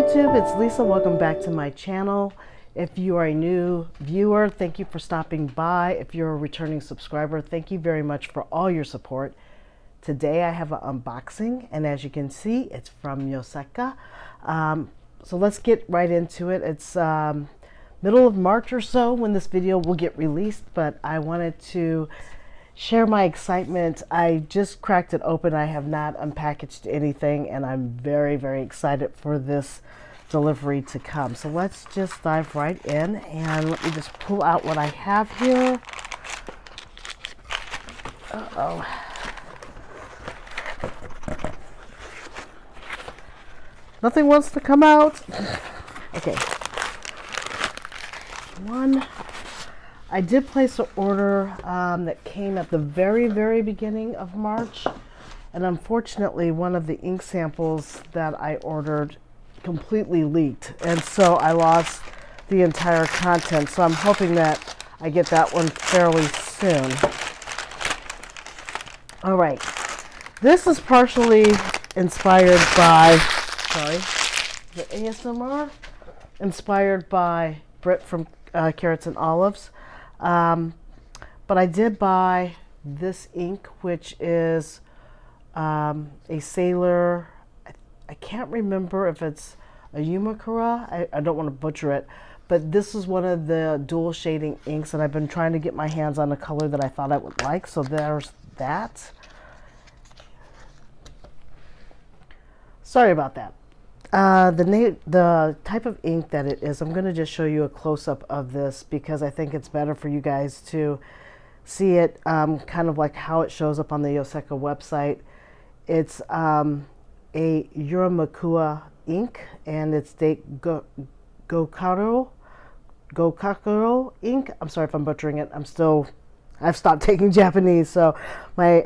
YouTube, it's Lisa. Welcome back to my channel. If you are a new viewer, thank you for stopping by. If you're a returning subscriber, thank you very much for all your support. Today I have an unboxing, and as you can see, it's from Yoseka. So let's get right into it. It's middle of March or so when this video will get released, but I wanted to share my excitement. I just cracked it open. I have not unpackaged anything, and I'm very, very excited for this delivery to come. So let's just dive right in, and let me just pull out what I have here. Uh-oh. Nothing wants to come out. Okay. One. I did place an order that came at the very, very beginning of March. And unfortunately, one of the ink samples that I ordered completely leaked. And so I lost the entire content. So I'm hoping that I get that one fairly soon. All right. This is partially inspired by, the ASMR? Inspired by Britt from Carrots and Olives. But I did buy this ink, which is a Sailor. I can't remember if it's a Yumakura. I don't want to butcher it, but this is one of the dual shading inks, and I've been trying to get my hands on a color that I thought I would like. So there's that. Sorry about that. The type of ink that it is, I'm going to just show you a close-up of this because I think it's better for you guys to see it kind of like how it shows up on the Yoseka website. It's a Yuramakua ink, and it's Date Gokaro ink. I'm sorry if I'm butchering it. I've stopped taking Japanese, so my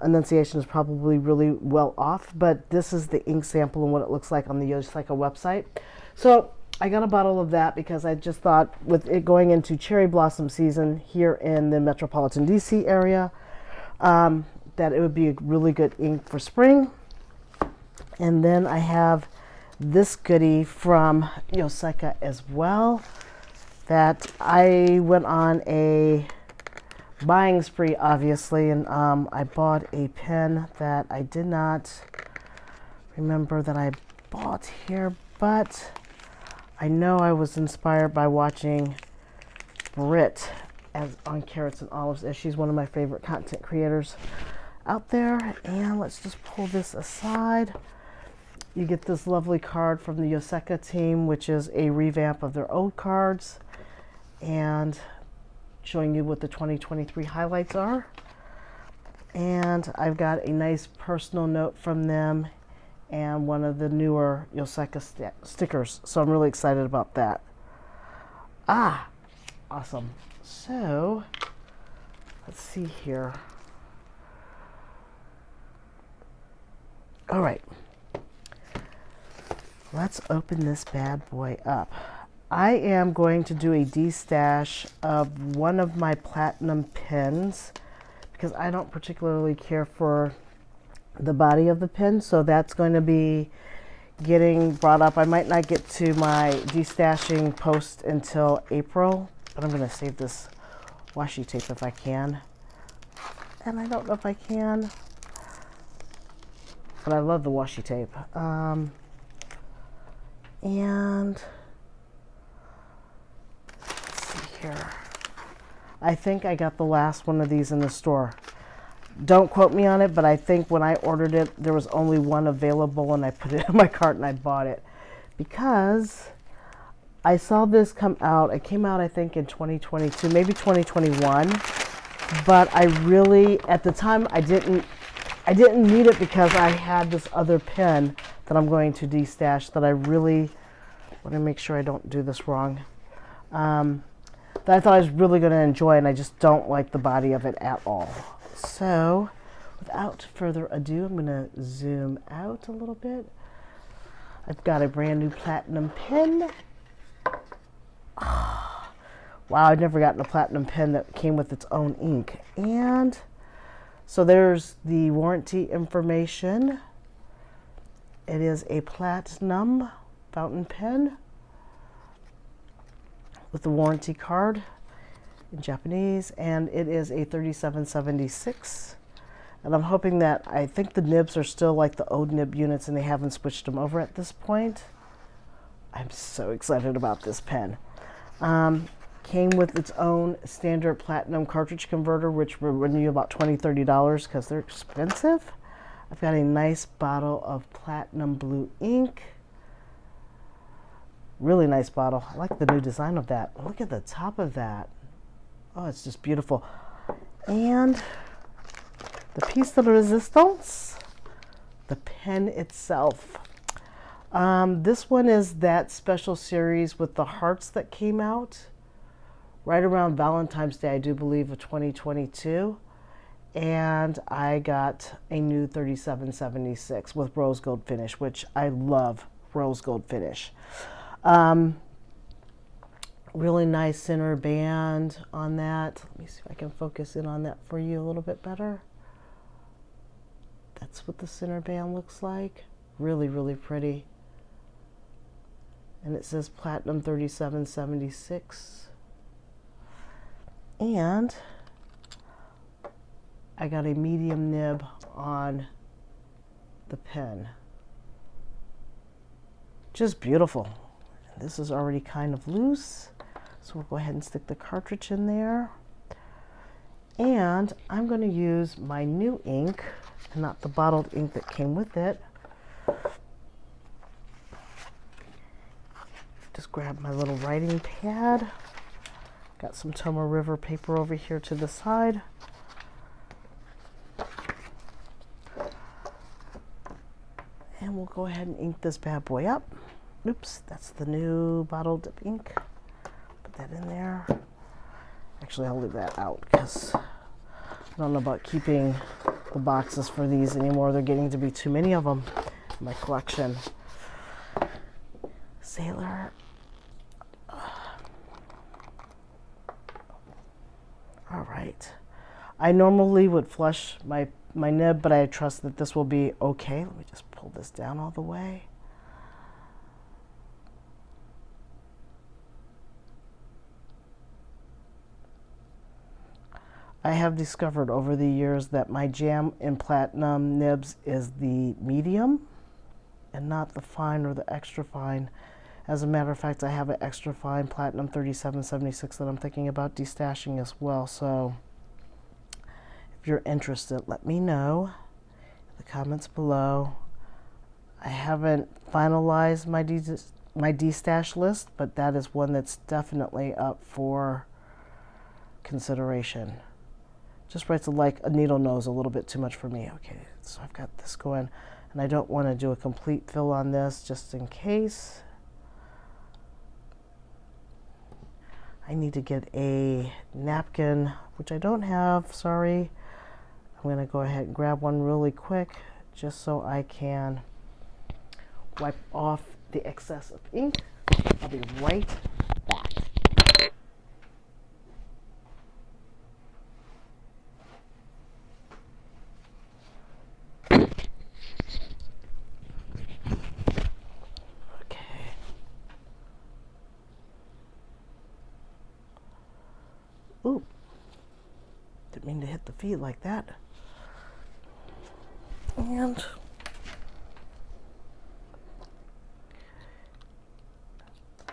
enunciation is probably really well off, but this is the ink sample and what it looks like on the Yoseka website. So I got a bottle of that because I just thought with it going into cherry blossom season here in the metropolitan DC area, that it would be a really good ink for spring. And then I have this goodie from Yoseka as well that I went on a buying spree, obviously, and I bought a pen that I did not remember that I bought here, but I know I was inspired by watching Britt on Carrots and Olives, as she's one of my favorite content creators out there. And let's just pull this aside. You get this lovely card from the Yoseka team, which is a revamp of their old cards, and showing you what the 2023 highlights are. And I've got a nice personal note from them and one of the newer Yoseka stickers. So I'm really excited about that. Awesome. So let's see here. All right. Let's open this bad boy up. I am going to do a destash of one of my platinum pens because I don't particularly care for the body of the pen, so that's going to be getting brought up. I might not get to my destashing post until April, but I'm going to save this washi tape if I can. And I don't know if I can, but I love the washi tape. And here. I think I got the last one of these in the store. Don't quote me on it, but I think when I ordered it, there was only one available, and I put it in my cart and I bought it because I saw this come out. It came out, I think, in 2022, maybe 2021. But I really, at the time, I didn't need it because I had this other pen that I'm going to destash that I really want to make sure I don't do this wrong. That I thought I was really going to enjoy, and I just don't like the body of it at all. So without further ado, I'm going to zoom out a little bit. I've got a brand new platinum pen. Wow, I've never gotten a platinum pen that came with its own ink. And so there's the warranty information. It is a platinum fountain pen with the warranty card in Japanese, and it is a 3776. And I'm hoping that, I think the nibs are still like the old nib units and they haven't switched them over at this point. I'm so excited about this pen. Came with its own standard platinum cartridge converter, which will run you about $20, $30 because they're expensive. I've got a nice bottle of platinum blue ink. Really nice bottle. I like the new design of that. Look at the top of that. Oh, it's just beautiful. And the piece de resistance, the pen itself. This one is that special series with the hearts that came out right around Valentine's Day, I do believe, of 2022. And I got a new 3776 with rose gold finish, which I love rose gold finish. Really nice center band on that. Let me see if I can focus in on that for you a little bit better. That's what the center band looks like. Really, really pretty. And it says Platinum 3776. And I got a medium nib on the pen. Just beautiful. This is already kind of loose, so we'll go ahead and stick the cartridge in there. And I'm going to use my new ink, and not the bottled ink that came with it. Just grab my little writing pad. Got some Tomoe River paper over here to the side. And we'll go ahead and ink this bad boy up. Oops, that's the new bottled ink. Put that in there. Actually, I'll leave that out because I don't know about keeping the boxes for these anymore. They're getting to be too many of them in my collection. Sailor. All right. I normally would flush my nib, but I trust that this will be okay. Let me just pull this down all the way. I have discovered over the years that my jam in platinum nibs is the medium and not the fine or the extra fine. As a matter of fact, I have an extra fine platinum 3776 that I'm thinking about destashing as well. So if you're interested, let me know in the comments below. I haven't finalized my destash list, but that is one that's definitely up for consideration. Just writes like a needle nose a little bit too much for me. Okay, so I've got this going, and I don't want to do a complete fill on this just in case. I need to get a napkin, which I don't have, sorry. I'm going to go ahead and grab one really quick just so I can wipe off the excess of ink. I'll be right back. Ooh, didn't mean to hit the feet like that. And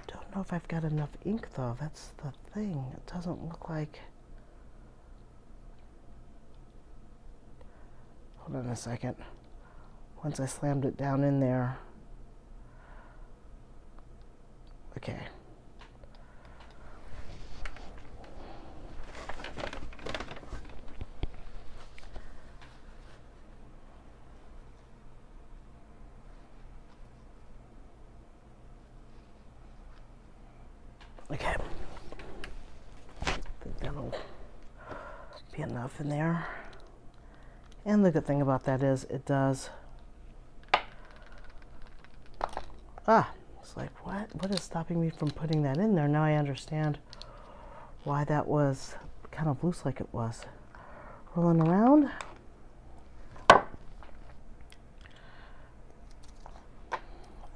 don't know if I've got enough ink though. That's the thing. It doesn't look like. Hold on a second. Once I slammed it down in there. Okay. Okay, I think that'll be enough in there. And the good thing about that is it does, it's like, what is stopping me from putting that in there? Now I understand why that was kind of loose like it was. Rolling around.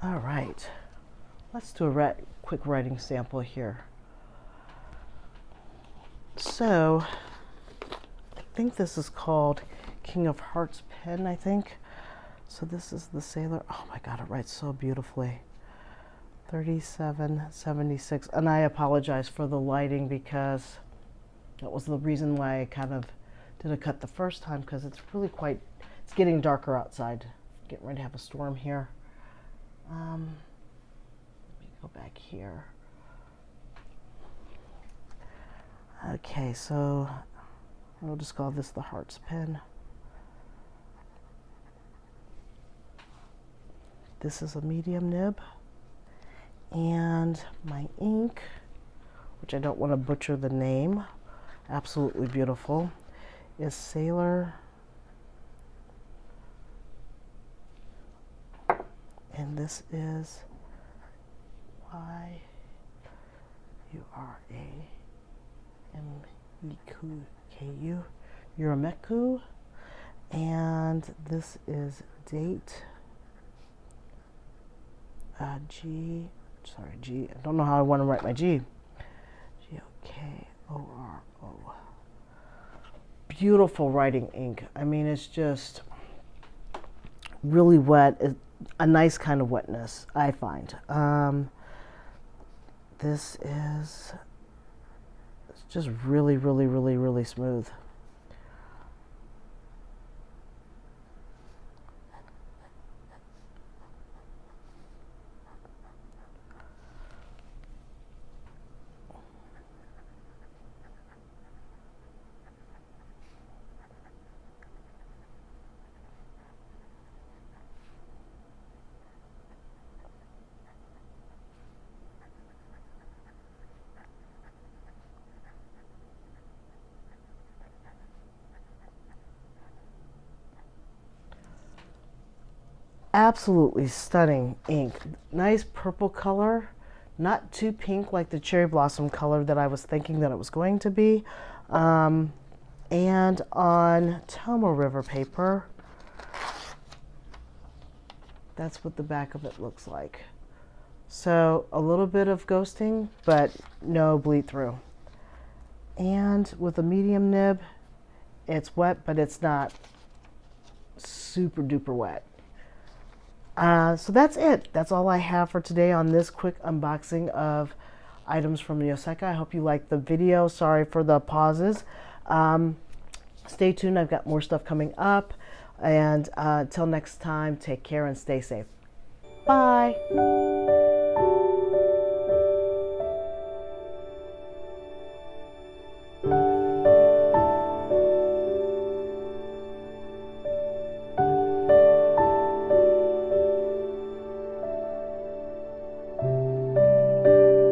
All right. Let's do a quick writing sample here. So I think this is called King of Hearts pen, I think. So this is the Sailor. Oh my God, it writes so beautifully. 3776. And I apologize for the lighting because that was the reason why I kind of did a cut the first time, because it's really quite, it's getting darker outside. Getting ready to have a storm here. Let me go back here. Okay, so we'll just call this the Hearts pen. This is a medium nib. And my ink, which I don't want to butcher the name, absolutely beautiful, is Sailor. And this is Yurameku, Yurameku, and this is date G. I don't know how I want to write my G. G-O-K-O-R-O. Beautiful writing ink. I mean, it's just really wet. It's a nice kind of wetness, I find. This is, it's just really, really, really, really smooth. Absolutely stunning ink. Nice purple color, not too pink like the cherry blossom color that I was thinking that it was going to be. And on Tomo River paper, that's what the back of it looks like. So a little bit of ghosting, but no bleed through. And with a medium nib, it's wet, but it's not super duper wet. So that's it. That's all I have for today on this quick unboxing of items from Yoseka. I hope you liked the video. Sorry for the pauses. Stay tuned. I've got more stuff coming up. And until next time, take care and stay safe. Bye.